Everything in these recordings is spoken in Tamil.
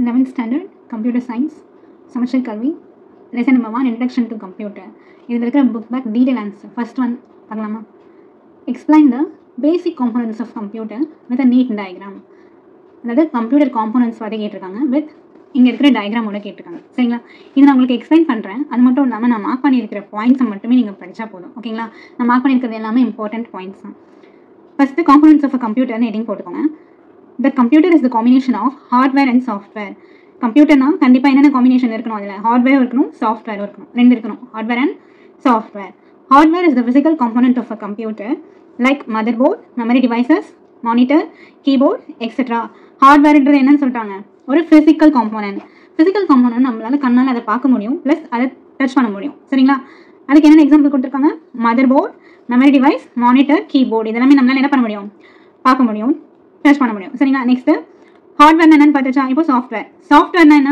11th Standard Computer Science Semester Kalvi Lesson number 1 Introduction to Computer. இதில் இருக்கிற book back detail answer. First one பார்க்கலாமா? Explain the basic components of computer with a neat diagram. அதாவது கம்ப்யூட்டர் காம்போனன்ட்ஸ் வரை கேட்டிருக்காங்க வித் இங்கே இருக்கிற டயக்ராமோட கேட்டிருக்காங்க. சரிங்களா? இது நான் உங்களுக்கு எக்ஸ்பிளைன் பண்ணுறேன். அது மட்டும் இல்லாமல் நான் மார்க் பண்ணியிருக்கிற பாயிண்ட்ஸை மட்டுமே நீங்கள் படித்தா போதும். ஓகேங்களா? நான் மார்க் பண்ணியிருக்கிறது எல்லாமே இம்பார்ட்டன்ட் பாயிண்ட்ஸ் தான். ஃபஸ்ட்டு காம்போனன்ட்ஸ் ஆஃப் அ கம்ப்யூட்டர்னு ஹெட்டிங் போட்டுக்கோங்க. The computer is the combination of hardware and software. கம்ப்யூட்டர்னா கண்டிப்பாக என்னென்ன காம்பினேஷன் இருக்கணும், அதில் ஹார்ட்வேர் இருக்கணும், சாஃப்ட்வேர் இருக்கணும், ரெண்டு இருக்கணும், hardware and software. Hardware is the physical component of a computer like motherboard, memory devices, monitor, keyboard etcetera. ஹார்ட்வேர்ன்றது என்னன்னு சொல்லிட்டாங்க, ஒரு ஃபிசிக்கல் காம்போனன்ட். ஃபிசிக்கல் காம்போனன்ட் நம்மளால கண்ணால் அதை பார்க்க முடியும், ப்ளஸ் அதை டச் பண்ண முடியும். சரிங்களா? அதுக்கு என்னென்ன எக்ஸாம்பிள் கொடுத்துருக்காங்க, motherboard, memory device, monitor, keyboard, இதெல்லாமே நம்மளால என்ன பண்ண முடியும், பார்க்க முடியும், டச் பண்ண முடியும். சரிங்களா? நெக்ஸ்ட் ஹார்ட்வேர் என்னன்னு பார்த்துச்சா. இப்போ சாஃப்ட்வேர். சாஃப்ட்வேர்னா என்ன?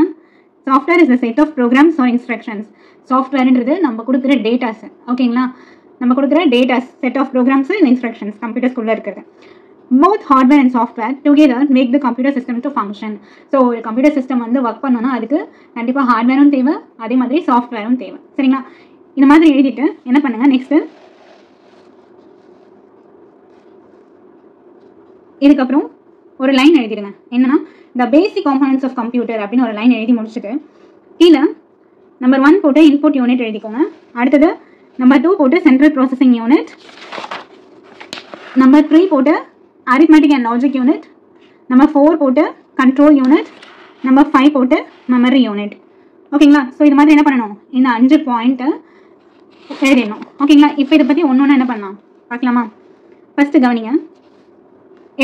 Software is the set of programs or instructions. சாஃப்ட்வேர்ன்றது நம்ம கொடுக்குற டேட்டாஸ். ஓகேங்களா? நம்ம கொடுக்குற datas, set of programs and instructions கம்ப்யூட்டர்ஸ்குள்ளே இருக்கிறது. Both hardware and software together make the computer system to function. So ஒரு கம்ப்யூட்டர் சிஸ்டம் வந்து ஒர்க் பண்ணோன்னா அதுக்கு கண்டிப்பாக ஹார்ட்வேரும் தேவை, அதே மாதிரி சாஃப்ட்வேரும் தேவை. சரிங்களா? இந்த மாதிரி எழுதிட்டு என்ன பண்ணுங்க, நெக்ஸ்ட்டு இதுக்கப்புறம் ஒரு லைன் எழுதிடுங்க. என்னன்னா, த பேசிக் காம்போனன்ட்ஸ் ஆஃப் கம்ப்யூட்டர் அப்படின்னு ஒரு லைன் எழுதி முடிச்சுட்டு கீழே நம்பர் 1 போட்டு இன்புட் யூனிட் எழுதிக்கோங்க. அடுத்தது நம்பர் 2 போட்டு சென்ட்ரல் ப்ராசஸிங் யூனிட், நம்பர் 3 போட்டு arithmetic and logic unit, number 4 போட்டு கண்ட்ரோல் யூனிட், நம்பர் 5 போட்டு மெமரி யூனிட். ஓகேங்களா? ஸோ இது மாதிரி என்ன பண்ணணும், இந்த 5 பாயிண்ட்டை எழுதிடணும். ஓகேங்களா? இப்போ இதை பற்றி ஒன்று ஒன்று என்ன பண்ணலாம் பார்க்கலாமா? ஃபஸ்ட்டு கவனிங்க.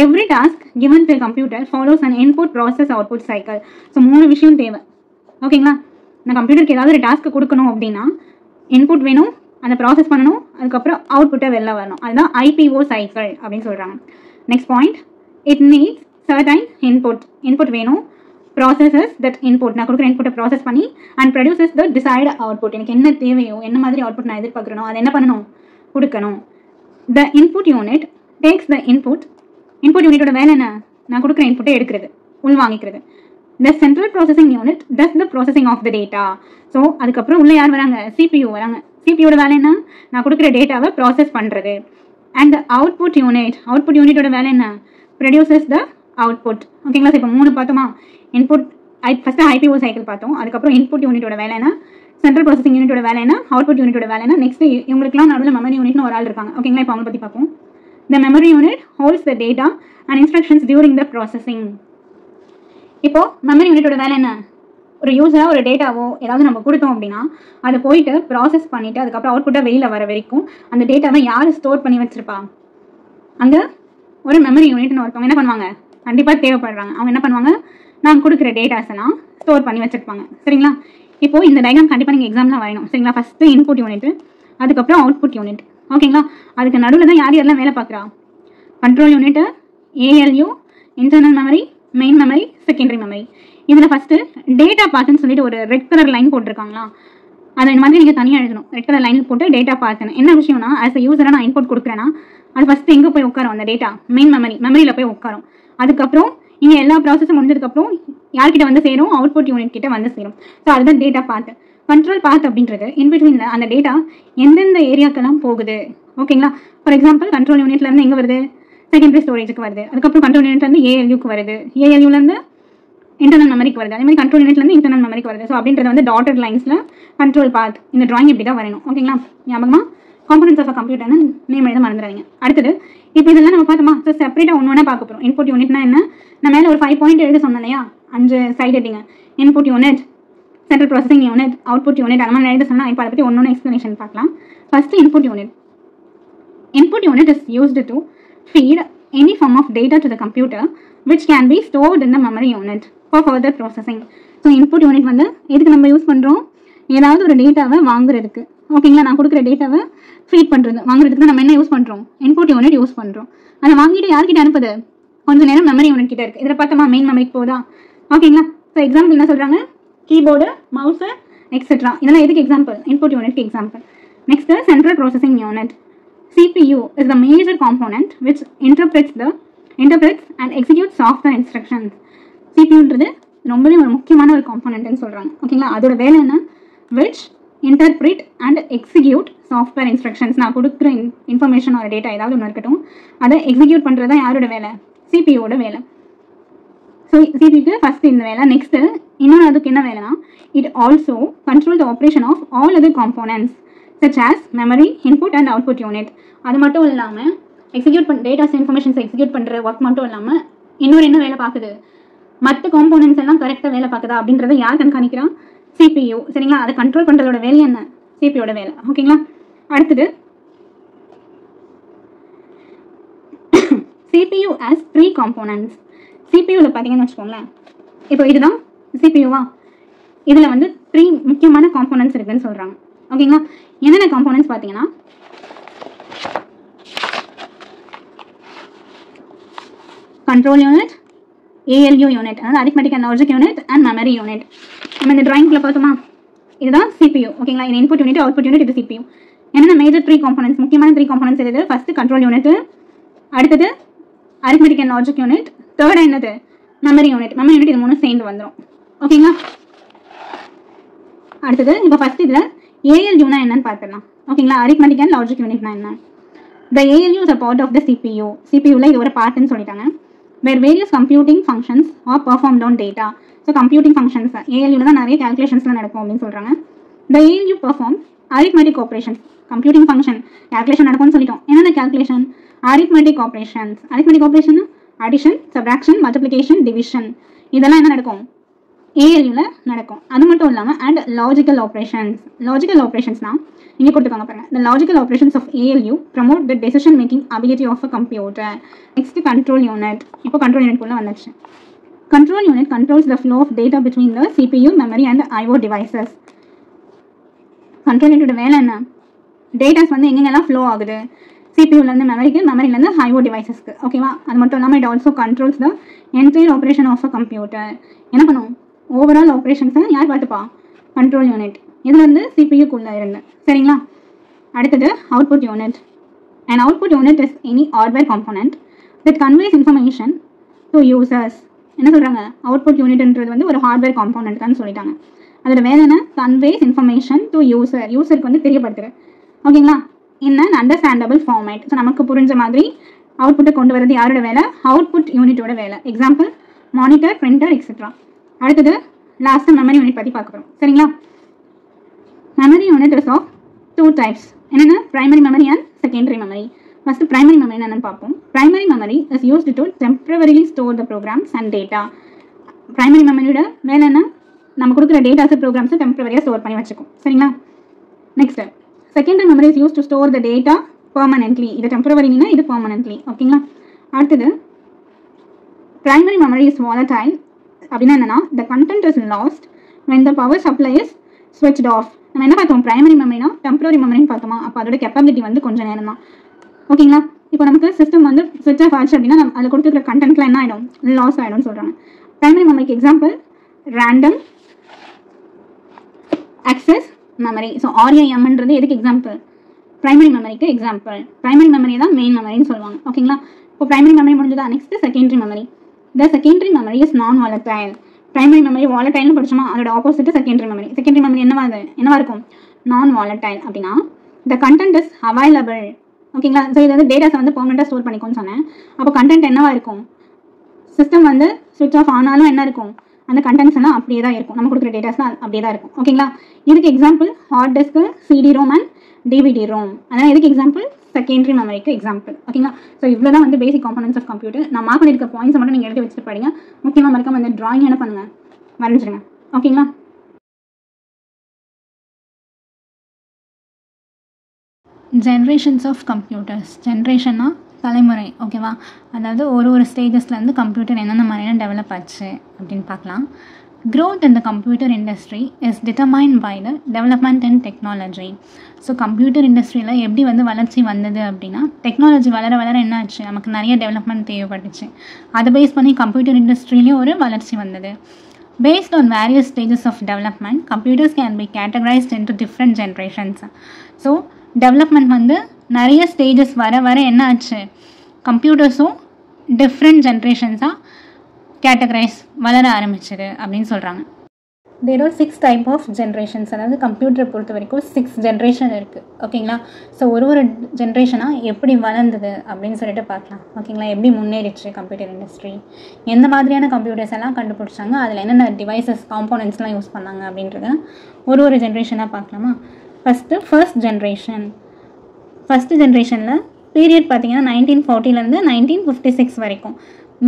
Every task given to a computer follows an input process output cycle. So 3 விஷயம் தேவை. ஓகேங்களா? நான் கம்ப்யூட்டருக்கு ஏதாவது ஒரு டாஸ்க்கு கொடுக்கணும் அப்படின்னா இன்புட் வேணும், அதை ப்ராசஸ் பண்ணணும், அதுக்கப்புறம் அவுட்புட்டை வெளில வரணும். அதுதான் ஐபிஓ சைக்கிள் அப்படின்னு சொல்கிறாங்க. Next point, it needs certain input வேணும், ப்ராசஸஸ் தட் இன்புட், நான் கொடுக்குற இன்புட்டை ப்ராசஸ் பண்ணி and produces the desired output, எனக்கு என்ன தேவையோ, என்ன மாதிரி அவுட்புட் நான் எதிர்பார்க்குறனோ அதை என்ன பண்ணணும், கொடுக்கணும். The input unit takes the input யூனிட்டோட வேலை என்ன, நான் கொடுக்குற இன்புட்டை எடுக்கிறது, உள்வாங்கிக்கிறது. The central processing unit does the processing of the data. So அதுக்கப்புறம் உள்ள யார் வராங்க, சிபியூ வராங்க. சிபியோட வேலை என்ன, நான் கொடுக்குற டேட்டாவை ப்ராசஸ் பண்ணுறது. அண்ட் த அவுட்புட் யூனிட்டோட வேலை என்ன, ப்ரொடியூசஸ் த அவுட்புட். ஓகேங்களா? இப்போ 3 பார்த்தோமா, இன்புட் ஃபஸ்ட்டு ஐபிஓ சைக்கிள் பார்த்தோம், அதுக்கப்புறம் இன்புட் யூனிட்டோட வேலை என்ன, சென்ட்ரல் ப்ராசஸிங் யூனிட்டோட வேலை என்ன, அவுட்புட் யூனிட்டோட வேலை என்ன. நெக்ஸ்ட் இவங்களுக்குலாம் நடுவில் மெமரி யூனிட்னு ஒரு ஆள் இருக்காங்க. ஓகேங்களா? இப்போ அவங்க பற்றி பார்ப்போம். The memory unit holds the data and instructions during the processing. இப்போ மெமரி யூனிட்டோட வேலை என்ன, ஒரு யூஸராக ஒரு டேட்டாவோ ஏதாவது நம்ம கொடுத்தோம் அப்படின்னா அதை போயிட்டு ப்ராசஸ் பண்ணிவிட்டு அதுக்கப்புறம் அவுட்புட்டாக வெளியில் வர வரைக்கும் அந்த டேட்டாவை யார் ஸ்டோர் பண்ணி வச்சுருப்பா, அங்கே ஒரு மெமரி யூனிட்னு ஒருத்தவங்க என்ன பண்ணுவாங்க, கண்டிப்பாக தேவைப்படுறாங்க. அவங்க என்ன பண்ணுவாங்க, நான் கொடுக்குற டேட்டாஸ் எல்லாம் ஸ்டோர் பண்ணி வச்சுருப்பாங்க. சரிங்களா? இப்போது இந்த டயக்ராம் கண்டிப்பாக நீங்கள் எக்ஸாமில் வரையணும். சரிங்களா? ஃபஸ்ட்டு இன்புட் யூனிட், அதுக்கப்புறம் அவுட்புட் யூனிட். ஓகேங்களா? அதுக்கு நடுவில் தான் யார் யாரெல்லாம் வேலை பார்க்குறா, control unit, ALU, internal memory, main memory, secondary memory. இதில் ஃபஸ்ட்டு டேட்டா பார்த்துன்னு சொல்லிட்டு ஒரு ரெட் கலர் லைன் போட்டிருக்காங்களா, அதை இந்த மாதிரி நீங்கள் தனியாக எழுதணும். ரெட் கலர் லைன் போட்டு டேட்டா பார்த்துன்னு என்ன விஷயம்னா, ஆஸ் அ யூஸராக நான் இன்புட் கொடுக்குறேன்னா அது ஃபஸ்ட்டு எங்கே போய் உட்காரும், அந்த டேட்டா மெயின் மெமரியில் போய் உட்காரும். அதுக்கப்புறம் இங்கே எல்லா ப்ராசஸும் முடிஞ்சதுக்கப்புறம் யார்கிட்ட வந்து சேரும், அவுட்புட் யூனிட் கிட்ட வந்து சேரும். ஸோ அதுதான் டேட்டா பார்த்து. கண்ட்ரோல் பாத் அப்படின்றது இன்பிட்வீனில் அந்த டேட்டா எந்தெந்த ஏரியாக்கெல்லாம் போகுது. ஓகேங்களா? ஃபார் எக்ஸாம்பிள் கண்ட்ரோல் யூனிட்லேருந்து எங்கே வருது, செகண்டரி ஸ்டோரேஜுக்கு வருது, அதுக்கப்புறம் கண்ட்ரோல் யூனிட்லேருந்து ஏஎல்யூக்கு வருது, ஏஎல்யூலேருந்து இன்டர்னல் மெமரிக்கு வருது, அதே மாதிரி கண்ட்ரோல் யூனிட்லேருந்து இன்டர்னல் மெமரிக்கு வருது. ஸோ அப்படின்றது வந்து டாட்டட் லைன்ஸில் கண்ட்ரோல் பாத். இந்த ட்ராயிங் இப்படி தான் வரணும். ஓகேங்களா? ஞாபகமாக காம்போனன்ட்ஸ் ஆஃப் அ கம்ப்யூட்டர்னு நேம் எழுத மறந்துடாதீங்க. அடுத்தது இப்போ இதெல்லாம் நம்ம பார்த்தோமா, ஸோ செப்பரேட்டாக ஒன்று பார்க்க போகிறோம். இன்புட் யூனிட்னா என்ன, நான் மேலே ஒரு 5 பாயிண்ட் எழுத சொன்னேன் இல்லையா, 5 சைடு எடுங்க. Input unit, central processing unit, output unit, அந்த மாதிரி எழுத சொன்னால் இப்போ அதை பற்றி ஒன்று எக்ஸ்ப்ளனேஷன் பார்க்கலாம். First input unit. Input unit is used to feed any form of data to the computer which can be stored in the memory unit for further processing. So input unit வந்து எதுக்கு நம்ம யூஸ் பண்ணுறோம், ஏதாவது ஒரு டேட்டாவை வாங்குறதுக்கு. ஓகேங்களா? நான் கொடுக்குற டேட்டாவை ஃபீட் பண்ணுறது, வாங்குறதுக்கு நம்ம என்ன யூஸ் பண்ணுறோம், இன்புட் யூனிட் யூஸ் பண்ணுறோம். அதை வாங்கிட்டு யார்கிட்ட அனுப்புது, கொஞ்சம் நேரம் மெமரி யூனிட் கிட்ட இருக்குது. இதில் பார்த்தோமா மெயின் மெமரிக்கு போதா. ஓகேங்களா? ஸோ எக்ஸாம்பிள் என்ன சொல்கிறாங்க, கீபோர்டு, மவுஸு எக்ஸெட்ரா, இதெல்லாம் எதுக்கு எக்ஸாம்பிள், இன்புட் யூனிட்க்கு example. Next central processing unit. CPU is the major component which interprets and executes software instructions. CPU ரொம்பவே ஒரு முக்கியமான ஒரு காம்போனன்ட்னு சொல்கிறாங்க. ஓகேங்களா, அதோட வேலை என்ன? Which interpreted and execute software instructions. நான் கொடுக்குற இன்ஃபர்மேஷன் ஒரு டேட்டா ஏதாவது ஒன்று இருக்கட்டும், அதை எக்ஸிக்யூட் பண்ணுறது தான் யாரோட வேலை? சிபியூவோட வேலை. ஸோ சிபிக்கு ஃபஸ்ட்டு இந்த வேலை. நெக்ஸ்ட்டு இன்னொன்று அதுக்கு என்ன வேலைனா, it also control the operation of all other components such as memory, input and output unit. அது மட்டும் இல்லாமல் எக்ஸிக்யூட் டேட்டாஸ் இன்ஃபர்மேஷன்ஸ் எக்ஸிக்யூட் பண்ணுற ஒர்க் மட்டும் இல்லாமல் இன்னொரு என்ன வேலை பார்க்குது? மற்ற காம்போனன்ட்ஸ் எல்லாம் கரெக்டாக வேலை பார்க்குதா அப்படின்றத யார் கண்காணிக்கிறான்? சிபியூ. சரிங்களா, அதை கண்ட்ரோல் பண்ணுறதோட வேலை என்ன? சிபியோட வேலை. ஓகேங்களா, அடுத்தது CPU as 3 components. சிபியூவில் பார்த்தீங்கன்னு வச்சுக்கோங்களேன், இப்போ இதுதான் சிபியூவா, இதில் வந்து 3 முக்கியமான காம்போனன்ட்ஸ் இருக்குன்னு சொல்கிறாங்க. ஓகேங்களா, என்னென்ன காம்போனன்ட்ஸ் பார்த்தீங்கன்னா, கண்ட்ரோல் யூனிட், ALU யூனிட், அதாவது arithmetic and logic unit and memory unit. நம்ம இந்த டிராயிங்கில் பார்த்தோமா, இதுதான் சிபியூ. ஓகேங்களா, இது இன்புட் யூனிட், அவுட்புட் யூனிட், இது சிபியூ. என்னென்ன மேஜர் 3 காம்போனன்ட்ஸ், முக்கியமான 3 காம்போனன்ட்ஸ் இருக்குது? ஃபர்ஸ்ட் கண்ட்ரோல் யூனிட், அடுத்தது arithmetic and logic unit, third என்னது? Memory unit. மெமரி யூனிட் இது 3 சேர்ந்து வந்துடும். ஓகேங்களா, அடுத்தது இப்போ ஃபர்ஸ்ட் இதில் ALUனா என்னன்னு பார்த்துடலாம். ஓகேங்களா, அரித்மெட்டிக் அண்ட் லாஜிக் யூனிட்னா என்ன? The ALU is a part of the CPU. CPU-ல இது ஒரு பார்ட்னு சொல்லிட்டாங்க. Where various computing functions are performed on data. So computing functions ALU-ல தான் நிறைய calculationsலாம் நடக்கும் அப்படின்னு சொல்கிறாங்க. The ALU performs arithmetic operations. Computing function calculation நடக்கும்னு சொல்லிட்டோம். என்னென்ன calculation? Arithmetic operations. Arithmetic operation addition, subtraction, multiplication, division. இதெல்லாம் என்ன நடக்கும்? ALU-ல நடக்கும். அது மட்டும் இல்லாமல் and logical operations. Logical operationsனா இங்கே கொடுத்துக்காங்க பாருங்க. The logical operations of ALU promote the decision making ability of a computer. Next control unit. இப்போ control unit குள்ள வந்துச்சு. Control unit controls the flow of data between the CPU, memory and IO devices. Control unit வேலை என்ன? டேட்டாஸ் வந்து எங்கெங்கெல்லாம் ஃப்ளோ ஆகுது? சிபியூலேருந்து மெமரிக்கு, மெமரிலேருந்து IO டிவைசஸ்க்கு. ஓகேவா, அது மட்டும் இல்லாமல் it also controls the entire operation of a computer. என்ன பண்ணும்? ஓவரால் ஆப்ரேஷன்ஸை யார் பார்த்துப்பா? Control unit. இதுலேருந்து சிபியூக்குள்ளே இருந்து. சரிங்களா, அடுத்தது output unit. And output unit is any hardware component that conveys information to users. என்ன சொல்கிறாங்க? அவுட்புட் யூனிட்ன்றது வந்து ஒரு ஹார்ட்வேர் காம்போனன்ட் தான் சொல்லிட்டாங்க. அதோட வேலை என்ன? Conveys information to user. யூசருக்கு வந்து தெரியப்படுத்துது. ஓகேங்களா, in and understandable format. So நமக்கு புரிஞ்ச மாதிரி அவுட்புட்டை கொண்டு வரது யாரோட வேலை? அவுட்புட் யூனிட்டோட வேலை. Example monitor, printer, etcetera. அடுத்தது லாஸ்ட்டு மெமரி யூனிட் பற்றி பார்க்க போகிறோம். சரிங்களா, memory unit is of 2 types. என்னென்ன? Primary memory and secondary memory. First primary memory என்னன்னு பார்ப்போம். Primary memory is used to temporarily store the programs and data. Primary மெமரியோட வேலை என்ன? நம்ம கொடுக்குற டேட்டாஸ் ப்ரோக்ராம்ஸை டெம்பரரியாக ஸ்டோர் பண்ணி வச்சுக்கும். சரிங்களா, next secondary memory is use to store the data permanently. இது டெம்பரரினா இது பெர்மனென்ட்லி. ஓகேங்களா, அடுத்தது பிரைமரி மெமரி இஸ் வாலடைல். அப்படின்னா என்னன்னா, த content is last when the power supply is switched off. நம்ம என்ன பார்த்தோம்? பிரைமரி மெமரினா டெம்பரரி மெமரின்னு பார்த்தோமா? அப்போ அதோட கெப்பாபிலிட்டி வந்து கொஞ்சம் நேரம் தான். ஓகேங்களா, இப்போ நமக்கு சிஸ்டம் வந்து ஸ்விட்ச் ஆஃப் ஆச்சு அப்படின்னா அதில் கொடுத்துருக்கிற கண்டென்ட்லாம் என்ன ஆகிடும்? லாஸ் ஆகிடும்னு சொல்கிறாங்க. பிரைமரி மெமரிக்கு example random access memory. So RAMன்றது எதுக்கு எக்ஸாம்பிள்? பிரைமரி மெமரிக்கு எக்ஸாம்பிள். பிரைமரி மெமரி தான் மெயின் மெமரின்னு சொல்லுவாங்க. ஓகேங்களா, இப்போ பிரைமரி மெமரி முடிஞ்சதா? Next secondary memory. The secondary memory is non volatile. Primary memory வாலடைல்னு படிச்சோமா? அதோட opposite secondary memory. Secondary memory என்னவா இருக்கும்? Non volatile. அப்படின்னா த கண்டென்ட் இஸ் அவைலபிள். ஓகேங்களா, ஸோ இது வந்து டேட்டாஸை வந்து பெர்மனெண்ட்டாக ஸ்டோர் பண்ணிக்கோன்னு சொன்னேன். அப்போ கண்டென்ட் என்னவா இருக்கும்? சிஸ்டம் வந்து ஸ்விட்ச் ஆஃப் ஆனாலும் என்ன இருக்கும்? அந்த கண்டென்ட்ஸ் எல்லாம் அப்படியே தான் இருக்கும். நம்ம கொடுக்குற டேட்டாஸ்லாம் அப்படியே தான் இருக்கும். ஓகேங்களா, இதுக்கு example heart disc, CD-ROM and DVD-ROM. அதனால் எதுக்கு எக்ஸாம்பிள்? செகண்டரி மெமரிக்கு எக்ஸாம்பிள். ஓகேங்களா, ஸோ இவ்வளோ தான் வந்து பேசிக் காம்போனன்ட்ஸ் ஆஃப் கம்ப்யூட்டர். நான் மார்க் பண்ணியிருக்க பாயிண்ட்ஸை மட்டும் நீங்கள் எடுத்து வச்சுட்டு படிங்க. முக்கியமாக மறக்காம அந்த டிராயிங் என்ன பண்ணுங்க? வரைஞ்சிருங்க. ஓகேங்களா, ஜென்ரேஷன்ஸ் ஆஃப் கம்ப்யூட்டர்ஸ். ஜென்ரேஷன்னா தலைமுறை. ஓகேவா, அதாவது ஒரு ஸ்டேஜஸ்லேருந்து கம்ப்யூட்டர் என்னென்ன மாதிரியான டெவலப் ஆச்சு அப்படின்னு பார்க்கலாம். Growth in the computer industry is determined by the development in technology. So computer இண்டஸ்ட்ரியில் எப்படி வந்து வளர்ச்சி வந்தது அப்படின்னா, டெக்னாலஜி வளர வளர என்ன ஆச்சு? நமக்கு நிறைய டெவலப்மெண்ட் தேவைப்பட்டுச்சு. அதை பேஸ் பண்ணி கம்ப்யூட்டர் இண்டஸ்ட்ரியிலையும் ஒரு வளர்ச்சி வந்தது. Based on various stages of development, computers can be categorized into different generations. So development வந்து நிறைய ஸ்டேஜஸ் வர வர என்ன ஆச்சு? கம்ப்யூட்டர்ஸும் டிஃப்ரெண்ட் ஜென்ரேஷன்ஸாக கேட்டகரைஸ் வளர ஆரம்பிச்சது அப்படின்னு சொல்கிறாங்க. There are 6 type of generations. அதாவது கம்ப்யூட்டரை பொறுத்த வரைக்கும் 6 ஜென்ரேஷன் இருக்குது. ஓகேங்களா? ஸோ ஒரு ஜென்ரேஷனாக எப்படி வளர்ந்தது அப்படின்னு சொல்லிட்டு பார்க்கலாம். ஓகேங்களா? எப்படி முன்னேறிச்சு கம்ப்யூட்டர் இண்டஸ்ட்ரி, எந்த மாதிரியான கம்ப்யூட்டர்ஸ் எல்லாம் கண்டுபிடிச்சாங்க, அதில் என்னென்ன டிவைசஸ் காம்போனன்ட்ஸ்லாம் யூஸ் பண்ணாங்க அப்படின்றத ஒரு ஜென்ரேஷனாக பார்க்கலாமா? ஃபர்ஸ்ட் ஜென்ரேஷனில் பீரியட் பார்த்தீங்கன்னா 1940லேருந்து 1956 வரைக்கும்.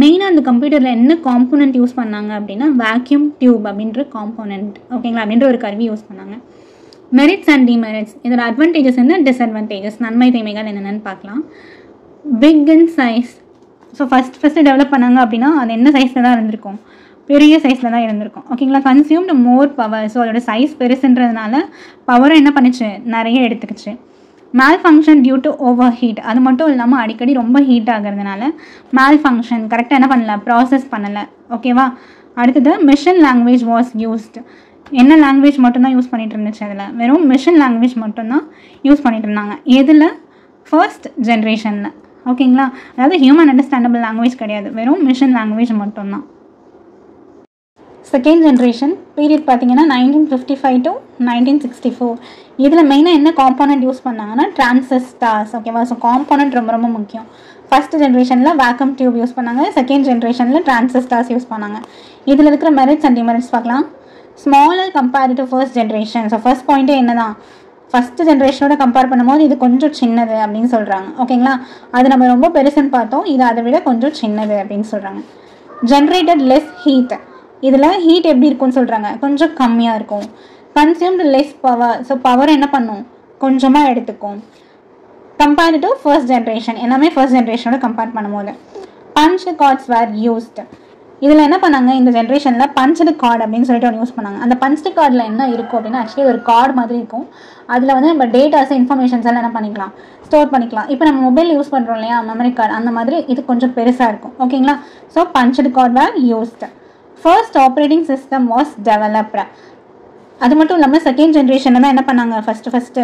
மெயினாக அந்த கம்ப்யூட்டரில் என்ன காம்போனன்ட் யூஸ் பண்ணாங்க அப்படின்னா வேக்யூம் டியூப் அப்படின்ற காம்போனன்ட். ஓகேங்களா? அப்படின்ற ஒரு கருவி யூஸ் பண்ணாங்க. மெரிட்ஸ் அண்ட் டிமெரிட்ஸ், இதோட அட்வான்டேஜஸ் என்ன, டிஸ்அட்வான்டேஜஸ், நன்மை தீமைகள் என்னென்னு பார்க்கலாம். Big in size. So first develop பண்ணாங்க அப்படின்னா அது என்ன சைஸில் தான் இருந்திருக்கும், பெரிய சைஸில் தான் இருந்திருக்கும். ஓகேங்களா? Consumed more power. ஸோ அதோட சைஸ் பெருசுன்றதுனால பவரை என்ன பண்ணிச்சு, நிறைய எடுத்துக்கிச்சு. Malfunction due to overheat. அது மட்டும் இல்லாமல் அடிக்கடி ரொம்ப ஹீட் ஆகிறதுனால மேல் ஃபங்க்ஷன், கரெக்டாக என்ன பண்ணல, ப்ராசஸ் பண்ணலை. ஓகேவா? அடுத்தது மிஷின் லாங்குவேஜ் வாஸ் யூஸ்டு. என்ன லாங்குவேஜ் மட்டும்தான் யூஸ் பண்ணிகிட்டு இருந்துச்சு, அதில் வெறும் மிஷின் லாங்குவேஜ் மட்டும்தான் யூஸ் பண்ணிகிட்டு இருந்தாங்க. எதில், ஃபர்ஸ்ட் ஜென்ரேஷனில். ஓகேங்களா? அதாவது ஹியூமன் அண்டர்ஸ்டாண்டபிள் லாங்குவேஜ் கிடையாது, வெறும் மிஷின் லாங்குவேஜ் மட்டும்தான். செகண்ட் ஜென்ரேஷன் பீரியட் பார்த்தீங்கன்னா 1955 to 1964. இதில் மெயினாக என்ன காம்போனன்ட் யூஸ் பண்ணாங்கன்னா டிரான்சிஸ்டர்ஸ். ஓகேவா? ஸோ காம்போனன்ட் ரொம்ப ரொம்ப முக்கியம். ஃபர்ஸ்ட் ஜென்ரேஷனில் வேக்கம் டியூப் யூஸ் பண்ணாங்க, செகண்ட் ஜென்ரேஷனில் டிரான்சிஸ்டர்ஸ் யூஸ் பண்ணாங்க. இதில் இருக்கிற மெரிட்ஸ் அண்ட் டிமெரிட்ஸ் பார்க்கலாம். Smaller compared to first generation. So first பாயிண்ட்டே என்ன தான், ஃபஸ்ட்டு ஜென்ரேஷனோட கம்பேர் பண்ணும்போது இது கொஞ்சம் சின்னது அப்படின்னு சொல்கிறாங்க. ஓகேங்களா? அது நம்ம ரொம்ப பெருசுன்னு பார்த்தோம், இது அதை விட கொஞ்சம் சின்னது அப்படின்னு சொல்கிறாங்க. Generated less heat. இதில் ஹீட் எப்படி இருக்கும்னு சொல்கிறாங்க, கொஞ்சம் கம்மியாக இருக்கும். Consumed less power. So power என்ன பண்ணும், கொஞ்சமாக எடுத்துக்கும். கம்பேர்டு டு ஃபர்ஸ்ட் ஜென்ரேஷன், எல்லாமே ஃபர்ஸ்ட் ஜென்ரேஷனோட கம்பேர் பண்ணும்போது. Punched cards were used. இதில் என்ன பண்ணாங்க, இந்த ஜென்ரேஷனில் பஞ்ச்டு கார்டு அப்படின்னு சொல்லிட்டு ஒன்று யூஸ் பண்ணாங்க. அந்த பஞ்ச்டு கார்டில் என்ன இருக்கும் அப்படின்னா ஆக்சுவலி ஒரு கார்டு மாதிரி இருக்கும். அதில் வந்து நம்ம டேட்டாஸ், இன்ஃபர்மேஷன்ஸ் எல்லாம் என்ன பண்ணிக்கலாம், ஸ்டோர் பண்ணிக்கலாம். இப்போ நம்ம மொபைல் யூஸ் பண்ணுறோம் இல்லையா, மெமரி கார்டு, அந்த மாதிரி இது கொஞ்சம் பெருசாக இருக்கும். ஓகேங்களா? So punched card where used. First operating system was developed. அது மட்டும் இல்லாமல் செகண்ட் ஜென்ரேஷனில் தான் என்ன பண்ணாங்க, ஃபஸ்ட்டு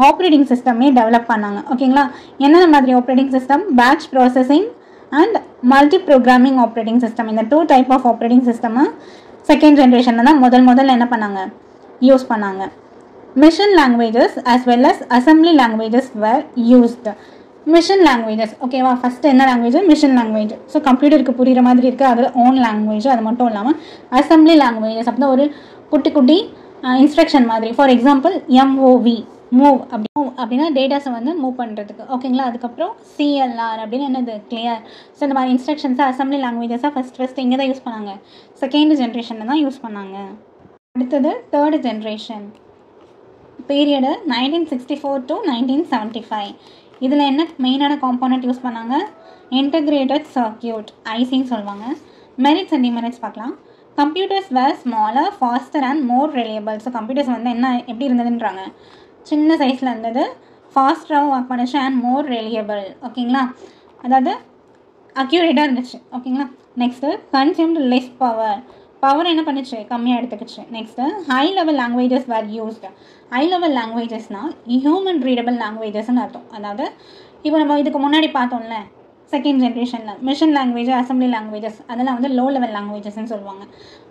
ஆப்ரேட்டிங் சிஸ்டமே டெவலப் பண்ணாங்க. ஓகேங்களா? என்னென்ன மாதிரி operating system, batch processing and multi programming operating system. இந்த 2 டைப் ஆஃப் ஆப்ரேட்டிங் சிஸ்டமை செகண்ட் ஜென்ரேஷனில் தான் முதல்ல என்ன பண்ணாங்க, யூஸ் பண்ணாங்க. Machine languages as well as assembly languages were used. Machine languages. ஓகேவா? ஃபஸ்ட்டு என்ன லாங்குவேஜ், மிஷின் லாங்குவேஜ். ஸோ கம்ப்யூட்டருக்கு புரிகிற மாதிரி இருக்குது, அதில் ஓன் லாங்குவேஜ். அது மட்டும் இல்லாமல் அசம்பிளி லாங்குவேஜஸ் அப்படின்னா ஒரு குட்டி இன்ஸ்ட்ரக்ஷன் மாதிரி. ஃபார் எக்ஸாம்பிள் எம்ஓவி, மூவ் அப்படின்னா டேட்டாஸை வந்து மூவ் பண்ணுறதுக்கு. ஓகேங்களா? அதுக்கப்புறம் சிஎல்ஆர் அப்படின்னு என்னது, கிளியர். ஸோ இந்த மாதிரி இன்ஸ்ட்ரக்ஷன்ஸாக அசம்பிளி லாங்குவேஜஸாக ஃபஸ்ட் இங்கே தான் யூஸ் பண்ணாங்க, செகண்ட் ஜென்ரேஷனில் தான் யூஸ் பண்ணாங்க. அடுத்தது தேர்ட் ஜென்ரேஷன் பீரியடு 1964 to 1975. இதில் என்ன மெயினான காம்போனன்ட் யூஸ் பண்ணாங்க, இன்டகிரேட்டட் சர்க்கியூட், ஐசின்னு சொல்லுவாங்க. மெரிட்ஸ் அண்ட் டிமெரிட்ஸ் பார்க்கலாம். Computers were smaller, faster and more reliable. So computers வந்து என்ன எப்படி இருந்ததுன்றாங்க, சின்ன சைஸில் இருந்தது, ஃபாஸ்டராகவும் ஒர்க் பண்ணுச்சு அண்ட் மோர் ரிலையபிள். ஓகேங்களா? அதாவது அக்யூரேட்டாக இருந்துச்சு. ஓகேங்களா? நெக்ஸ்ட்டு கன்சியூம்டு லெஸ் பவர் என்ன பண்ணுச்சு, கம்மியாக எடுத்துக்கிச்சு. Next high level languages were used. High level லாங்குவேஜஸ்னால் ஹியூமன் ரீடபிள் லாங்குவேஜஸ்ன்னு அர்த்தம். அதாவது இப்போ நம்ம இதுக்கு முன்னாடி பார்த்தோம்ல செகண்ட் ஜென்ரேஷனில் மிஷின் லாங்குவேஜ், அசம்பிளி லாங்குவேஜஸ், அதெல்லாம் வந்து லோ லெவல் லாங்குவேஜஸ்ன்னு சொல்லுவாங்க.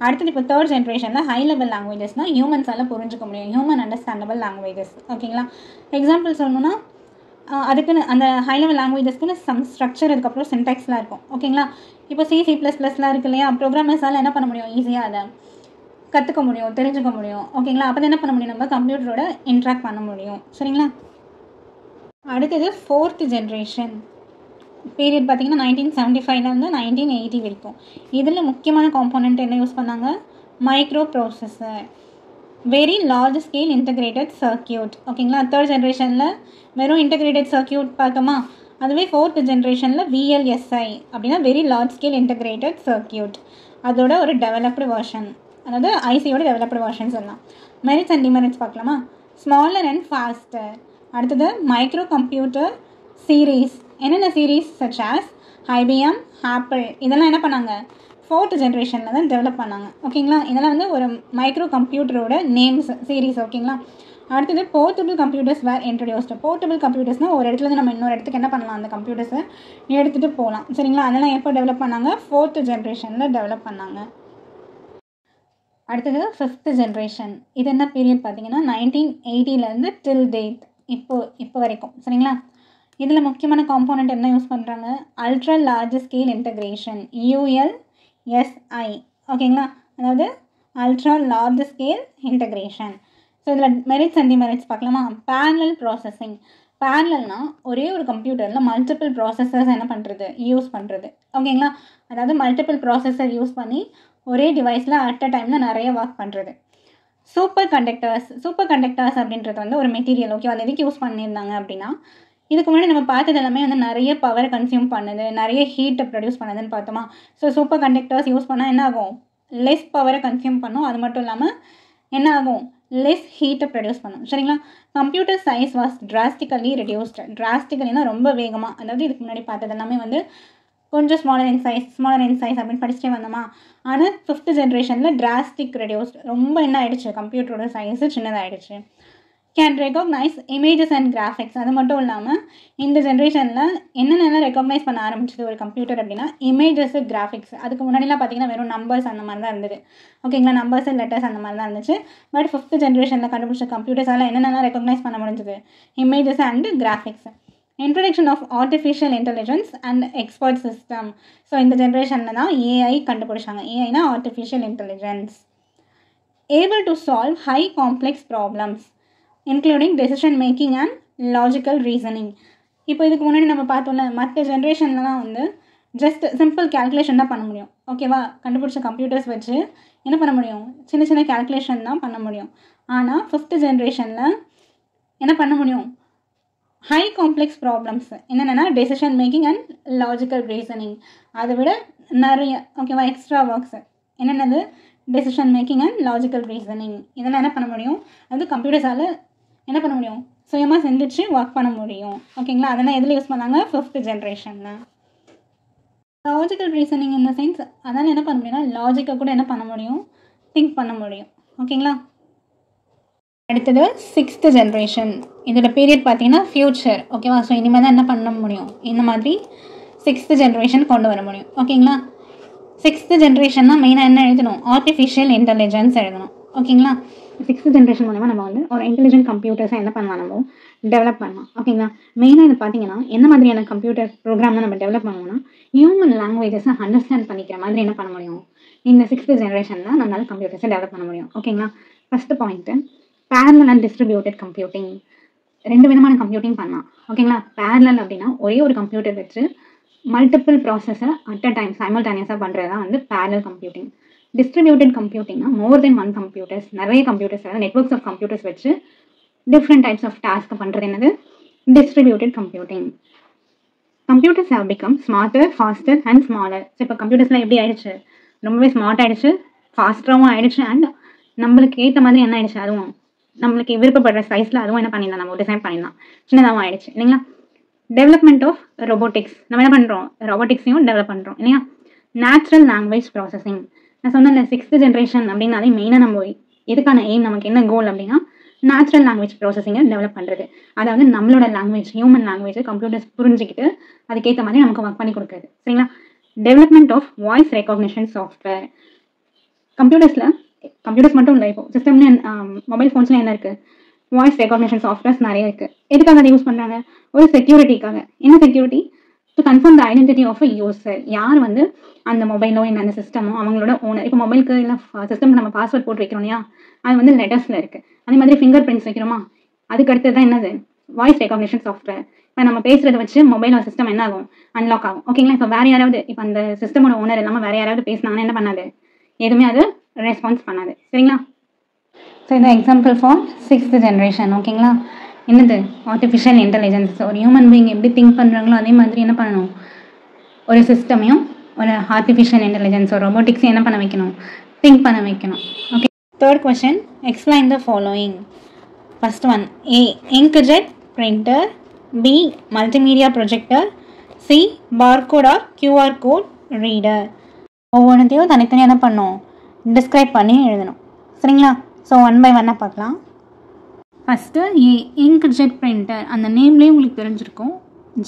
அடுத்தது இப்போ தேர்ட் ஜென்ரேஷனில் ஹை லெவல் லாங்குவேஜஸ்னால் ஹியூமன்ஸால் புரிஞ்சுக்க முடியும், ஹியூமன் அண்டர்ஸ்டாண்டபிள் லாங்குவேஜஸ். ஓகேங்களா? எக்ஸாம்பிள் சொல்லணும்னா அதுக்குன்னு அந்த ஹை லெவல் லாங்குவேஜஸ்க்குன்னு சம் ஸ்ட்ரக்சர், அதுக்கப்புறம் சின்டாக்ஸ்லாம் இருக்கும். ஓகேங்களா? இப்போ C++லாம் இருக்கு இல்லையா, ப்ரோக்ராமர்ஸால் என்ன பண்ண முடியும், ஈஸியாக அதை கற்றுக்க முடியும், தெரிஞ்சுக்க முடியும். ஓகேங்களா? அப்போ தான் என்ன பண்ண முடியும், நம்ம கம்ப்யூட்டரோட இன்ட்ராக்ட் பண்ண முடியும். சரிங்களா? அடுத்தது ஃபோர்த் ஜென்ரேஷன் பீரியட் பார்த்திங்கன்னா 1975லேருந்து 1980 வரைக்கும். இதில் முக்கியமான காம்போனன்ட் என்ன யூஸ் பண்ணாங்க, micro processor, very large scale integrated circuit. ஓகேங்களா? தேர்ட் ஜென்ரேஷனில் வெறும் இன்டகிரேட்டட் சர்க்கியூட் பார்த்தோமா, அதுவே ஃபோர்த் ஜென்ரேஷனில் VLSI அப்படின்னா very large scale integrated circuit, அதோட ஒரு டெவலப்டு வெர்ஷன், அதாவது ஐசியோட டெவலப்டு வெர்ஷன் சொல்லலாம். மெரிட்ஸ் அண்ட் டிமெரிட்ஸ் பார்க்கலாமா. Smaller and pastor. அடுத்தது மைக்ரோ கம்ப்யூட்டர் சீரீஸ். என்னென்ன series such as IBM, apple, இதெல்லாம் என்ன பண்ணாங்க, ஃபோர்த் ஜென்ரேஷனில் தான் டெவலப் பண்ணாங்க. ஓகேங்களா? இதெல்லாம் வந்து ஒரு மைக்ரோ கம்ப்யூட்டரோட நேம்ஸ் சீரீஸ். ஓகேங்களா? அடுத்தது போர்ட்டபிள் கம்ப்யூட்டர்ஸ் வேர் இன்ட்ரடியூஸ்டு. போர்ட்டபிள் கம்ப்யூட்டர்ஸ்னால் ஒரு இடத்துல நம்ம இன்னொரு இடத்துக்கு என்ன பண்ணலாம், அந்த கம்ப்யூட்டர்ஸை எடுத்துகிட்டு போகலாம். சரிங்களா, அதெல்லாம் எப்போ டெவலப் பண்ணாங்க, 4th ஜென்ரேஷனில் டெவலப் பண்ணாங்க. அடுத்தது 5th ஜென்ரேஷன். இது என்ன பீரியட் பார்த்தீங்கன்னா 1980 டில் டேட், இப்போ வரைக்கும். சரிங்களா, இதில் முக்கியமான காம்போனண்ட் என்ன யூஸ் பண்ணுறாங்க, ultra large scale integration, ULSI. ஓகேங்களா, அதாவது ultra large scale integration. So இதில் மெரிட்ஸ் அண்ட் டிமெரிட்ஸ் பார்க்கலாமா. Parallel processing. பேரலல்னா ஒரே ஒரு கம்ப்யூட்டரில் மல்டிபிள் ப்ராசஸர்ஸ் என்ன பண்ணுறது, யூஸ் பண்ணுறது. ஓகேங்களா, அதாவது மல்டிபிள் ப்ராசஸர் யூஸ் பண்ணி ஒரே டிவைஸில் அட் அ டைமில் நிறைய ஒர்க் பண்ணுறது. சூப்பர் கண்டக்டர்ஸ் அப்படின்றது வந்து ஒரு மெட்டீரியல். ஓகே, அது எதுக்கு யூஸ் பண்ணியிருந்தாங்க அப்படின்னா, இதுக்கு முன்னாடி நம்ம பார்த்தது எல்லாமே வந்து நிறைய பவரை கன்சியூம் பண்ணுது, நிறைய ஹீட்டை ப்ரொடியூஸ் பண்ணுதுன்னு பார்த்தோமா. ஸோ சூப்பர் கண்டக்டர்ஸ் யூஸ் பண்ணால் என்ன ஆகும், லெஸ் பவரை கன்சியூம் பண்ணும். அது மட்டும் இல்லாமல் என்ன ஆகும், லெஸ் ஹீட்டை ப்ரொடியூஸ் பண்ணும். சரிங்களா, computer size was drastically reduced. டிராஸ்டிக்கலினா ரொம்ப வேகமாக, அதாவது இதுக்கு முன்னாடி பார்த்தது எல்லாமே வந்து கொஞ்சம் ஸ்மாலர் இன் சைஸ் அப்படின்னு படிச்சுட்டே வந்தோமா. ஆனால் 5th ஜென்ரேஷனில் டிராஸ்டிக் ரெடியூஸ்டு, ரொம்ப என்ன ஆகிடுச்சு, கம்ப்யூட்டரோட சைஸு சின்னதாகிடுச்சு. Can recognise images and graphics. அது மட்டும் இல்லாமல் இந்த ஜென்ரேஷனில் என்னென்னலாம் ரெகக்னைஸ் பண்ண ஆரம்பிச்சது ஒரு கம்ப்யூட்டர் அப்படின்னா, இமேஜஸ், கிராஃபிக்ஸ். அதுக்கு முன்னாடிலாம் பார்த்தீங்கன்னா வெறும் நம்பர்ஸ் அந்த மாதிரி தான் இருந்தது. ஓகேங்களா, நம்பர்ஸ் அண்ட் லெட்டர்ஸ் அந்த மாதிரி தான் இருந்துச்சு. பட் 5th ஜென்ரேஷனில் கண்டுபிடிச்ச கம்ப்யூட்டர்ஸால் என்னென்னலாம் ரெகக்னைஸ் பண்ண முடிஞ்சது, images and graphics. Introduction of artificial intelligence and expert system. So இந்த ஜென்ரேஷனில் தான் ஏஐ கண்டுபிடிச்சாங்க. ஏஐனா artificial intelligence. Able to solve high complex problems including decision making and logical reasoning. இப்போ இதுக்கு முன்னாடி நம்ம பார்த்தோம்ல, மற்ற ஜென்ரேஷன்லாம் வந்து ஜஸ்ட் சிம்பிள் கேல்குலேஷன் தான் பண்ண முடியும். ஓகேவா, கண்டுபிடிச்ச கம்ப்யூட்டர்ஸ் வச்சு என்ன பண்ண முடியும், சின்ன சின்ன கேல்குலேஷன் தான் பண்ண முடியும். ஆனால் 5th ஜென்ரேஷனில் என்ன பண்ண முடியும், ஹை காம்ப்ளெக்ஸ் ப்ராப்ளம்ஸ் என்னென்னா decision making and logical reasoning. அதை விட நிறைய ஓகேவா எக்ஸ்ட்ரா ஒர்க்ஸ் என்னென்னது, decision making and logical reasoning. இதெல்லாம் என்ன பண்ண முடியும், அது கம்ப்யூட்டர்ஸால் என்ன பண்ண முடியும், சுயமாக செஞ்சுட்டு ஒர்க் பண்ண முடியும். ஓகேங்களா, அதெல்லாம் எதில் யூஸ் பண்ணாங்க, 5th ஜென்ரேஷனில். லாஜிக்கல் ரீசனிங் இந்த சென்ஸ், அதனால் என்ன பண்ண முடியும்னா லாஜிக்கை கூட என்ன பண்ண முடியும், திங்க் பண்ண முடியும். ஓகேங்களா, அடுத்தது 6th ஜென்ரேஷன். இதோட பீரியட் பார்த்தீங்கன்னா ஃப்யூச்சர். ஓகேவா, ஸோ இனிமேல் தான் என்ன பண்ண முடியும், இந்த மாதிரி 6th ஜென்ரேஷன் கொண்டு வர முடியும். ஓகேங்களா, 6th ஜென்ரேஷன்னா மெயினாக என்ன எழுதணும், ஆர்டிஃபிஷியல் இன்டெலிஜென்ஸ் எழுதணும். ஓகேங்களா, 6th ஜென்ரேஷன் மூலமாக நம்ம வந்து ஒரு இன்டெலிஜென்ட் கம்ப்யூட்டர்ஸை என்ன பண்ணலாம், நம்ம டெவலப் பண்ணலாம். ஓகேங்களா, மெயினாக இது பார்த்தீங்கன்னா என்ன மாதிரியான கம்ப்யூட்டர் ப்ரோக்ராம் தான் நம்ம டெவலப் பண்ணணும்னா, ஹியூமன் லாங்குவேஜஸை அண்டர்ஸ்டாண்ட் பண்ணிக்கிற மாதிரி என்ன பண்ண முடியும், இந்த 6th ஜென்ரேஷனில் நம்மளால் கம்ப்யூட்டர்ஸை டெவலப் பண்ண முடியும். ஓகேங்களா, first point parallel and distributed computing. 2 விதமான கம்ப்யூட்டிங் பண்ணலாம். ஓகேங்களா, பேரலல் அப்படின்னா ஒரே ஒரு கம்ப்யூட்டர் வச்சு மல்டிபிள் ப்ராசஸை அட் அ டைம் சைமல்டேனியஸாக பண்ணுறது தான் வந்து பேரலல் கம்ப்யூட்டிங். டிஸ்ட்ரிபியூட்டட் கம்ப்யூட்டிங்னா மோர் தென் 1 கம்ப்யூட்டர்ஸ், நிறைய கம்ப்யூட்டர்ஸ், அதாவது நெட்வொர்க்ஸ் ஆஃப் கம்ப்யூட்டர்ஸ் வச்சு டிஃப்ரெண்ட் டைப்ஸ் ஆஃப் டாஸ்க் பண்ணுறது என்னது, distributed computing. Computers have become smarter, pastor and smaller. So இப்போ கம்ப்யூட்டர்ஸ்லாம் எப்படி ஆயிடுச்சு, ரொம்பவே ஸ்மார்ட் ஆகிடுச்சு, ஃபாஸ்டராகவும் ஆகிடுச்சு, அண்ட் நம்மளுக்கு ஏற்ற மாதிரி என்ன ஆயிடுச்சு, அதுவும் நம்மளுக்கு விருப்பப்படுற சைஸில் அதுவும் என்ன பண்ணிடலாம், நம்ம டிசைன் பண்ணிடலாம், சின்னதாகவும் ஆயிடுச்சு இல்லைங்களா. டெவலப்மெண்ட் ஆஃப் ரோபோட்டிக்ஸ், நம்ம என்ன பண்ணுறோம், ரோபோட்டிக்ஸையும் டெவலப் பண்ணுறோம் இல்லையா. Natural language processing. நான் சொன்னேன் 6th ஜென்ரேஷன் அப்படின்னாலே மெயினாக நம்ம எதுக்கான எய்ம், நமக்கு என்ன கோல் அப்படின்னா நேச்சுரல் லாங்குவேஜ் ப்ராசஸிங்கை டெவலப் பண்ணுறது. அதாவது நம்மளோட லாங்குவேஜ், ஹியூமன் லாங்குவேஜ் கம்ப்யூட்டர்ஸ் புரிஞ்சுக்கிட்டு அதுக்கேற்ற மாதிரி நமக்கு ஒர்க் பண்ணி கொடுக்குறது. சரிங்களா. Development of voice recognition software. Computers மட்டும் இல்லை, இப்போ சிஸ்டம்ல மொபைல் ஃபோன்ஸ்ல என்ன இருக்குது, வாய்ஸ் ரெகக்னிஷன் சாஃப்ட்வேர்ஸ் நிறைய இருக்குது. எதுக்காக அதை யூஸ் பண்ணுறாங்க, ஒரு செக்யூரிட்டிக்காக. என்ன security, to confirm the identity of a user. யார் வந்து அந்த மொபைலோ இல்லை அந்த சிஸ்டமோ அவங்களோட ஓனர். இப்போ மொபைலுக்கு இல்லை சிஸ்டம் நம்ம பாஸ்வேர்ட் போட்டு வைக்கிறோம் இல்லையா, அது வந்து லெட்டர்ஸில் இருக்குது. அதே மாதிரி ஃபிங்கர் பிரிண்ட்ஸ் வைக்கிறோமா, அதுக்கு அடுத்தது தான் என்னது, வாய்ஸ் ரெகக்னிஷன் சாஃப்ட்வேர். இப்போ நம்ம பேசுறதை வச்சு மொபைல் சிஸ்டம் என்ன ஆகும், அன்லாக் ஆகும். ஓகேங்களா. இப்போ வேறு யாராவது, இப்போ அந்த சிஸ்டமோட ஓனர் இல்லாமல் வேறு யாராவது பேசினாங்கன்னா என்ன பண்ணாது, எதுவுமே அது ரெஸ்பான்ஸ் பண்ணாது. சரிங்களா. ஸோ இந்த எக்ஸாம்பிள் ஃபார் 6th ஜென்ரேஷன். ஓகேங்களா. என்னது, ஆர்டிஃபிஷியல் இன்டெலிஜென்ஸ். ஒரு ஹியூமன் பீயிங் எப்படி திங்க் பண்ணுறாங்களோ அதே மாதிரி என்ன பண்ணணும், ஒரு சிஸ்டமையும் ஒரு ஆர்டிஃபிஷியல் இன்டெலிஜென்ஸ் ஒரு ரோபோட்டிக்ஸையும் என்ன பண்ண வைக்கணும், திங்க் பண்ண வைக்கணும். Okay. Third question, explain the following. First one, A inkjet printer, B multimedia projector, C barcode or QR code reader. ஒவ்வொன்றையும் தனித்தனியாக என்ன பண்ணணும், டிஸ்கிரைப் பண்ணி எழுதணும். சரிங்களா. ஸோ 1 by 1 பார்க்கலாம். ஃபஸ்ட்டு இங்க் ஜெட் பிரிண்டர், அந்த நேம்லேயே உங்களுக்கு தெரிஞ்சிருக்கும்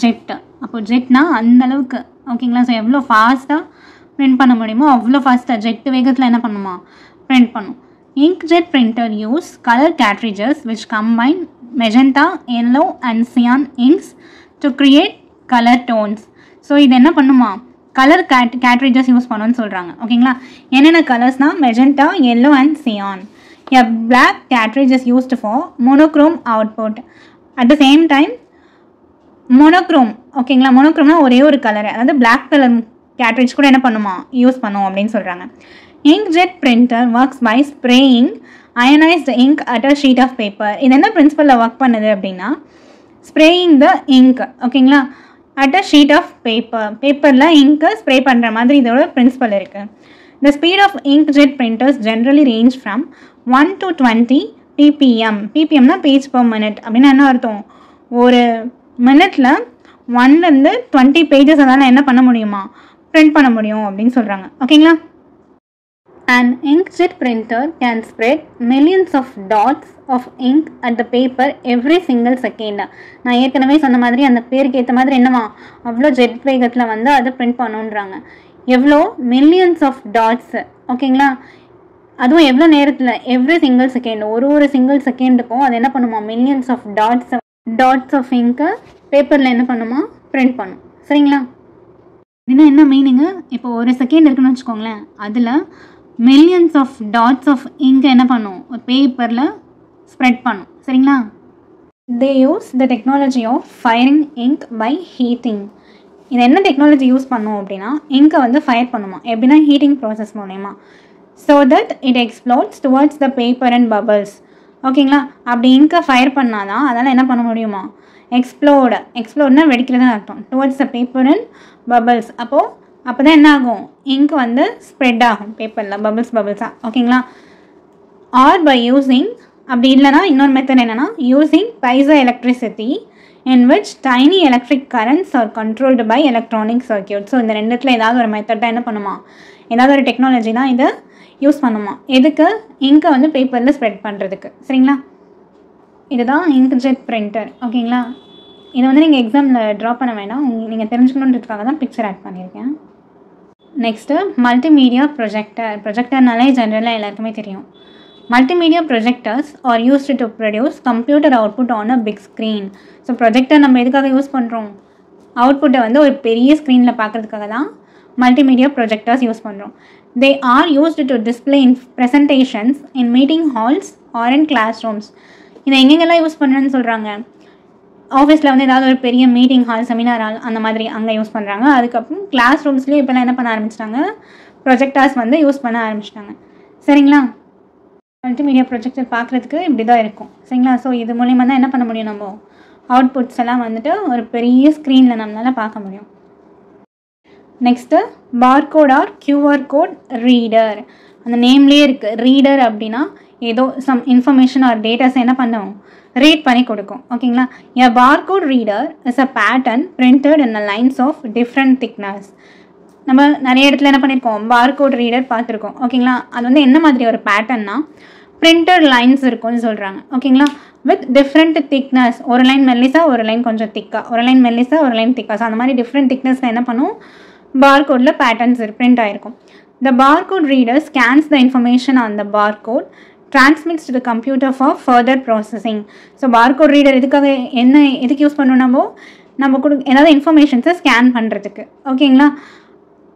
ஜெட்டு. அப்போ ஜெட்னா அந்தளவுக்கு ஓகேங்களா. ஸோ எவ்வளோ ஃபாஸ்ட்டாக பிரிண்ட் பண்ண முடியுமோ அவ்வளோ ஃபாஸ்ட்டாக ஜெட்டு வேகத்தில் என்ன பண்ணுமா பிரிண்ட் பண்ணும். Inkjet printer use color cartridges which combine magenta, yellow and cyan inks to create color tones. So இது என்ன பண்ணுமா கலர் cartridges யூஸ் பண்ணணும்னு சொல்கிறாங்க ஓகேங்களா. என்னென்ன கலர்ஸ்னால் magenta, yellow and cyan. A black cartridge is used for monochrome output. At the same time monochrome ஓகேங்களா. மோனோக்ரோம்னா ஒரே ஒரு கலர், அதாவது பிளாக் கலர் கேட்ரிட்ஜ் கூட என்ன பண்ணுமா யூஸ் பண்ணும் அப்படின்னு சொல்கிறாங்க. Inkjet printer works by spraying ionized ink at a sheet of paper. இது என்ன பிரின்சிபலில் ஒர்க் பண்ணுது அப்படின்னா ஸ்ப்ரேயிங் த இங்க் ஓகேங்களா at a sheet of paper. பேப்பரில் இங்க்கை ஸ்ப்ரே பண்ணுற மாதிரி இதோட பிரின்சிபல் இருக்குது. The speed of inkjet printers generally range from 1 to 20 ppm. ppmனா பேஜ் per minute அப்படின்னு என்ன அர்த்தம், ஒரு மினிட்ல 1லேருந்து 20 பேஜஸ் அதனால் என்ன பண்ண முடியுமா பிரிண்ட் பண்ண முடியும் அப்படின்னு சொல்கிறாங்க ஓகேங்களா. An inkjet printer can spread millions of dots of ink at the paper every single second. நான் ஏற்கனவே சொன்ன மாதிரி அந்த பேருக்கு ஏற்ற மாதிரி என்னவா அவ்வளோ ஜெட் வேகத்தில் வந்து அதை பிரிண்ட் பண்ணுன்றாங்க. எவ்வளோ மில்லியன்ஸ் ஆஃப் டாட்ஸ் ஓகேங்களா. அதுவும் எவ்வளோ நேரத்தில் எவ்ரி சிங்கிள் செகண்ட், ஒரு சிங்கிள் செகண்டுக்கும் அது என்ன பண்ணுமா மில்லியன்ஸ் ஆஃப் டாட்ஸ் ஆஃப் இங்கை பேப்பரில் என்ன பண்ணுமா பிரிண்ட் பண்ணும் சரிங்களா. இதுனா என்ன மீனிங்கு, இப்போ ஒரு செகண்ட் இருக்குன்னு வச்சுக்கோங்களேன், அதில் millions of dots of ink என்ன பண்ணும் ஒரு பேப்பரில் ஸ்ப்ரெட் பண்ணும் சரிங்களா. They use the technology of firing ink by heating. இது என்ன டெக்னாலஜி யூஸ் பண்ணும் அப்படின்னா இங்கை வந்து ஃபயர் பண்ணுமா எப்படின்னா ஹீட்டிங் ப்ராசஸ் மூலமா. So that it explodes towards the paper and bubbles ஓகேங்களா. அப்படி இங்கை ஃபயர் பண்ணாதான் அதனால் என்ன பண்ண முடியுமா எக்ஸ்ப்ளோட்னா வெடிக்கிறதுன்னு அர்த்தம். Towards the paper and bubbles அப்போ தான் என்ன ஆகும் இங்க் வந்து ஸ்ப்ரெட் ஆகும் பேப்பரில் பபிள்ஸாக ஓகேங்களா. ஆர் பை யூஸிங், அப்படி இல்லைனா இன்னொரு மெத்தட் என்னென்னா using piezoelectricity in which tiny electric currents are controlled by electronic circuit. So இந்த ரெண்டுத்தில் ஏதாவது ஒரு மெத்தட் தான் என்ன பண்ணுமா, ஏதாவது ஒரு டெக்னாலஜி தான் இதை யூஸ் பண்ணுமா எதுக்கு இங்கை வந்து பேப்பரில் ஸ்ப்ரெட் பண்ணுறதுக்கு சரிங்களா. இதுதான் இங்க்ஜெட் பிரிண்டர் ஓகேங்களா. இதை வந்து நீங்கள் எக்ஸாமில் ட்ரா பண்ண வேண்டாம், நீங்கள் தெரிஞ்சுக்கணுன்றதுக்காக தான் பிக்சர் ஆட் பண்ணியிருக்கேன். நெக்ஸ்ட்டு மல்டிமீடியா ப்ரொஜெக்டர்னாலே ஜென்ரலாக எல்லாருக்குமே தெரியும். Multimedia projectors are used to produce computer output on a big screen. So projector நம்ம எதுக்காக யூஸ் பண்ணுறோம், அவுட்புட்டை வந்து ஒரு பெரிய ஸ்க்ரீனில் பார்க்குறதுக்காக தான் மல்டிமீடியா ப்ரொஜெக்டர்ஸ் யூஸ் பண்ணுறோம். They are used to display in presentations in meeting halls or in classrooms. இதை எங்கெங்கெல்லாம் யூஸ் பண்ணுறேன்னு சொல்கிறாங்க, ஆஃபீஸில் வந்து ஏதாவது ஒரு பெரிய மீட்டிங் ஹால், செமினார் ஹால் அந்த மாதிரி அங்கே யூஸ் பண்ணுறாங்க. அதுக்கப்புறம் கிளாஸ் ரூம்ஸ்லேயும் இப்போலாம் என்ன பண்ண ஆரம்பிச்சிட்டாங்க ப்ரொஜெக்டர்ஸ் வந்து யூஸ் பண்ண ஆரம்பிச்சிட்டாங்க சரிங்களா. மல்டிமீடியா ப்ரொஜெக்டர் பார்க்குறதுக்கு இப்படி தான் இருக்கும் சரிங்களா. ஸோ இது மூலிமா தான் என்ன பண்ண முடியும், நம்ம அவுட்புட்ஸ் எல்லாம் வந்துட்டு ஒரு பெரிய ஸ்க்ரீனில் நம்மளால் பார்க்க முடியும். Next barcode or QR code reader. அந்த நேம்லேயே இருக்குது ரீடர் அப்படின்னா ஏதோ சம் இன்ஃபர்மேஷன் ஆர் டேட்டாஸ் என்ன பண்ணும் ரீட் பண்ணி கொடுக்கும் ஓகேங்களா. A barcode reader is a pattern printed in the lines of different thickness. நம்ம நிறைய இடத்துல என்ன பண்ணியிருக்கோம் பார்கோட் ரீடர் பார்த்துருக்கோம் ஓகேங்களா. அது வந்து என்ன மாதிரி ஒரு பேட்டர்னா பிரிண்டட் லைன்ஸ் இருக்கும்னு சொல்கிறாங்க ஓகேங்களா. வித் டிஃப்ரெண்ட் திக்னஸ், ஒரு லைன் மெல்லிசா ஒரு லைன் கொஞ்சம் திக்கா, ஒரு லைன் மெல்லிசா ஒரு லைன் திக்கா, ஸோ அந்த மாதிரி டிஃப்ரெண்ட் திக்னஸில் என்ன பண்ணும் பார்கோடில் பேட்டர்ன்ஸ் பிரிண்ட் ஆகிருக்கும். The barcode reader scans the information on the barcode, transmits to the computer for further processing. So barcode reader எதுக்கு யூஸ் பண்ணணும், நம்ம ஏதாவது இன்ஃபர்மேஷன்ஸை ஸ்கேன் பண்ணுறதுக்கு ஓகேங்களா.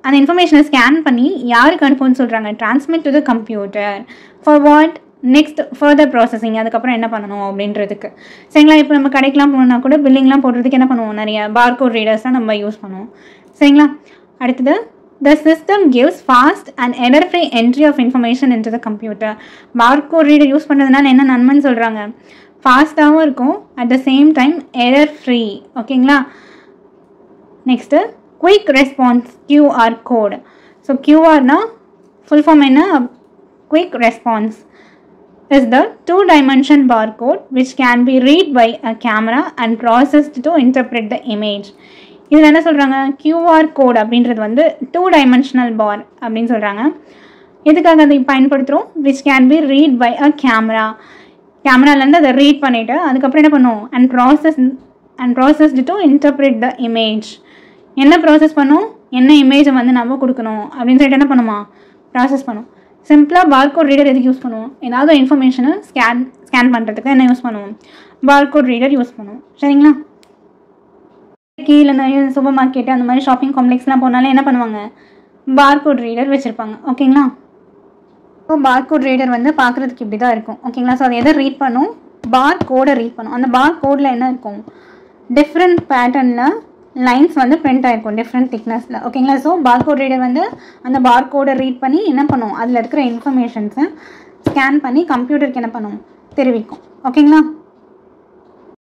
அந்த இன்ஃபர்மேஷனை ஸ்கேன் பண்ணி யாருக்கு அனுப்புன்னு சொல்கிறாங்க, transmit to the computer for what next further processing, அதுக்கப்புறம் என்ன பண்ணணும் அப்படின்றதுக்கு சரிங்களா. இப்போ நம்ம கடைக்கெலாம் போகணுன்னா கூட பில்லிங்லாம் போடுறதுக்கு என்ன பண்ணுவோம், நிறைய பார்கோட் ரீடர்ஸ் தான் நம்ம யூஸ் பண்ணுவோம் சரிங்களா. அடுத்தது the system gives fast and error-free entry of information into the computer. barcode reader use பண்ணுறதுனால என்ன நன்மைன்னு சொல்கிறாங்க, ஃபாஸ்ட்டாகவும் இருக்கும், at the same time error free ஓகேங்களா. Next quick response QR code. So QRனா ஃபுல் ஃபார்ம் என்ன, quick response is the two-dimension barcode which can be read by a camera and processed to interpret the image. இதில் என்ன சொல்கிறாங்க, QR கோட் அப்படின்றது வந்து 2-dimensional பார் அப்படின்னு சொல்கிறாங்க. எதுக்காக அதை பயன்படுத்துகிறோம், which can be read by a camera. கேமராலேருந்து அதை ரீட் பண்ணிவிட்டு அதுக்கப்புறம் என்ன பண்ணும் and processed to interpret the image. என்ன ப்ராசஸ் பண்ணும், என்ன இமேஜை வந்து நம்ம கொடுக்கணும் அப்படின்னு சொல்லிட்டு என்ன பண்ணுமா, ப்ராசஸ் பண்ணும். சிம்பிளாக பார்கோட் ரீடர் எதுக்கு யூஸ் பண்ணுவோம், ஏதாவது இன்ஃபர்மேஷனை ஸ்கேன் பண்ணுறதுக்கு என்ன யூஸ் பண்ணுவோம், பார்கோட் ரீடர் யூஸ் பண்ணுவோம். சரிங்களா? கீழே நிறைய சூப்பர் மார்க்கெட்டு அந்த மாதிரி ஷாப்பிங் காம்ப்ளெக்ஸ்லாம் போனாலும் என்ன பண்ணுவாங்க, பார்கோட் ரீடர் வச்சுருப்பாங்க. ஓகேங்களா? ஸோ பார்கோட் ரீடர் வந்து பார்க்குறதுக்கு இப்படி தான் இருக்கும். ஓகேங்களா? ஸோ அது எதை ரீட் பண்ணும், பார் கோடை ரீட் பண்ணும். அந்த பார் கோடில் என்ன இருக்கும், டிஃப்ரெண்ட் பேட்டர்னில் லைன்ஸ் வந்து பிரிண்ட் ஆகிருக்கும், டிஃப்ரெண்ட் திக்னஸில். ஓகேங்களா? ஸோ பார்கோட் ரீடர் வந்து அந்த பார் கோடை ரீட் பண்ணி என்ன பண்ணும், அதில் இருக்கிற இன்ஃபர்மேஷன்ஸை ஸ்கேன் பண்ணி கம்ப்யூட்டருக்கு என்ன பண்ணும், தெரிவிக்கும். ஓகேங்களா?